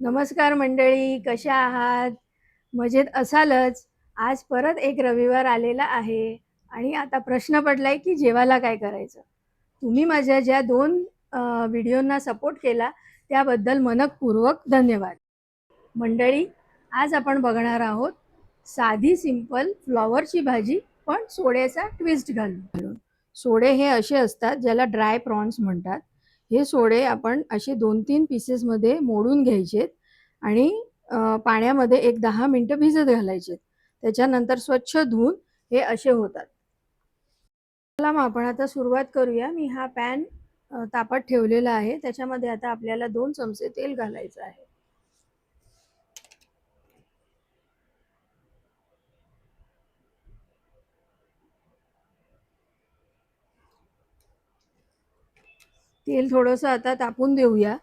नमस्कार मंडळी, कशा आहात? मजेत असालच. आज परत एक रविवार आलेला आहे आणि आता प्रश्न पडलाय की जेवायला काय करायचं? तुम्ही माझ्या ज्या 2 व्हिडिओंना सपोर्ट केला त्याबद्दल मनःपूर्वक धन्यवाद. मंडळी, आज आपण बघणार आहोत साधी सिंपल फ्लॉवरची भाजी पण सोड्याचा ट्विस्ट घालून. सोडे हे असे असतात ज्याला ड्राय प्रॉन्स म्हणतात. हे सोडे आपण असे 2-3 पीसेसमध्ये मोडून घ्यायचेत आणि पाण्यामध्ये एक 10 मिनिटं भिजत घालायचे. त्याच्यानंतर स्वच्छ धुवून हे असे होतात. चला मग आपण आता सुरुवात करूया. मी हा पॅन तापत ठेवलेला आहे. त्याच्यामध्ये आता आपल्याला 2 चमचे तेल घालायचं आहे. तेल थोडंसं आता तापून देऊया.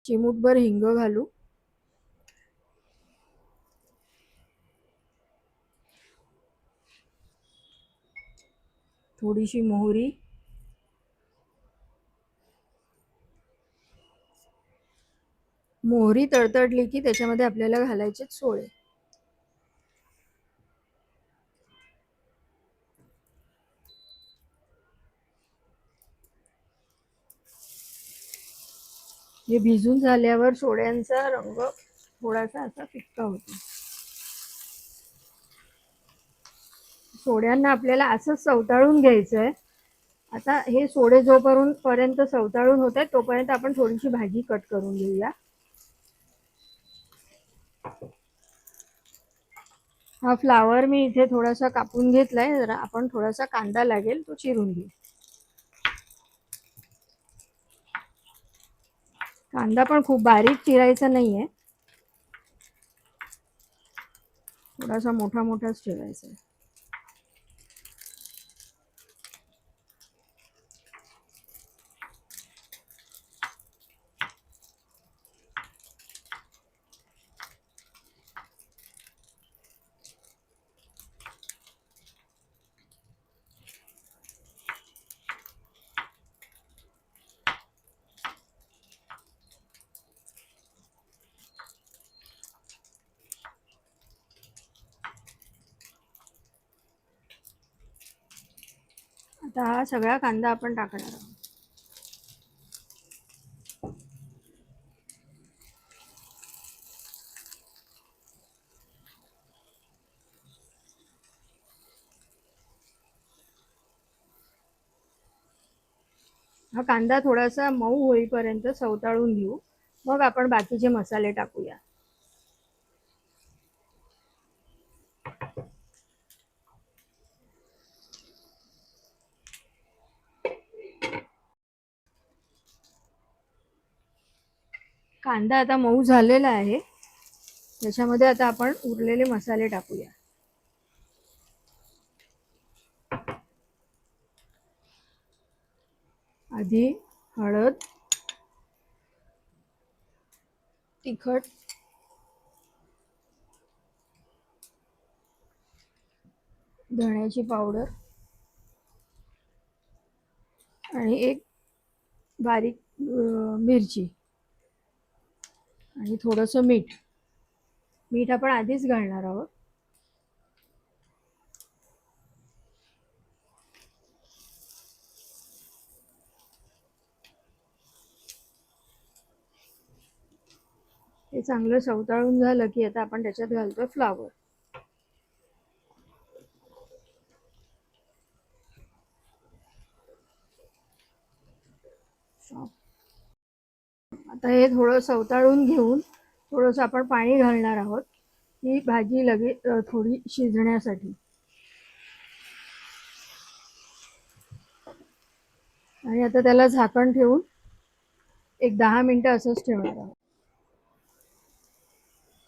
चिमूटभर हिंग घालू. थोडीशी मोहरी. मोहरी तडतडली की त्याच्यामध्ये आपल्याला घालायचे सोडे. हे भिजून झाल्यावर सोड्यांचा रंग थोडासा असा फिक्का होतो. सोड्यांना आपल्याला असंच सवताळून घ्यायचंय. आता हे सोडे जोपर्यंत सवताळून होत आहेत तोपर्यंत आपण थोडीशी भाजी कट करून घेऊया. हा फ्लावर मी इथे थोडासा कापून घेतलाय. जरा आपण थोडासा कांदा लागेल तो चिरून घेऊ. कांदा पण खूप बारीक चिरायचा नाहीये, थोडासा मोठा मोठाच ठेवायचा आहे. आता हा सगळा कांदा आपण टाकणार आहोत. हा कांदा थोडासा मऊ होईपर्यंत सवताळून घेऊ, मग आपण बाकीचे मसाले टाकूया. कांदा आता मऊ झालेला आहे. त्याच्यामध्ये आता आपण उरलेले मसाले टाकूया. आधी हळद, तिखट, धण्याची पावडर आणि एक बारीक मिरची आणि थोडंसं मीठ. मीठ आपण आधीच घालणार आहोत. हे चांगलं सवताळून झालं की आता आपण त्याच्यात घालतोय फ्लावर. आता हे थोडं सवताळून घेऊन थोडंसं आपण पाणी घालणार आहोत ही भाजी लगेच थोडी शिजण्यासाठी. आणि आता त्याला झाकण ठेवून एक 10 मिनिटं असंच ठेवणार आहोत.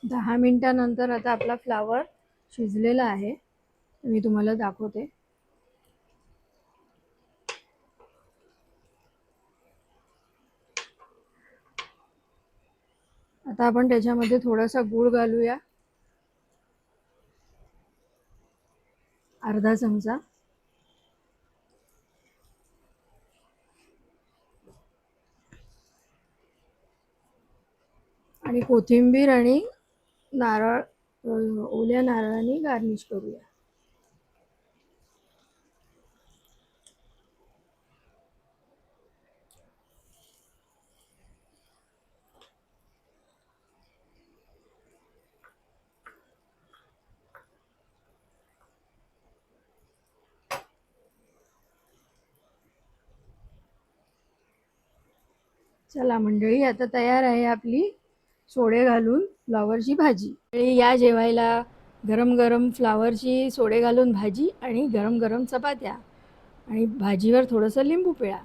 10 मिनिटानंतर आता आपला फ्लावर शिजलेला आहे. मी तुम्हाला दाखवते. आता आपण त्याच्यामध्ये थोडासा गूळ घालूया, अर्धा चमचा. आणि कोथिंबीर आणि नारळ ओल्या नारळाने गार्निश करूया. चला मंडळी, आता तयार आहे आपली सोडे घालून फ्लावरची भाजी. या जेवायला गरम गरम फ्लावरची सोडे घालून भाजी आणि गरम गरम चपात्या आणि भाजीवर थोडंसं लिंबू पिळा.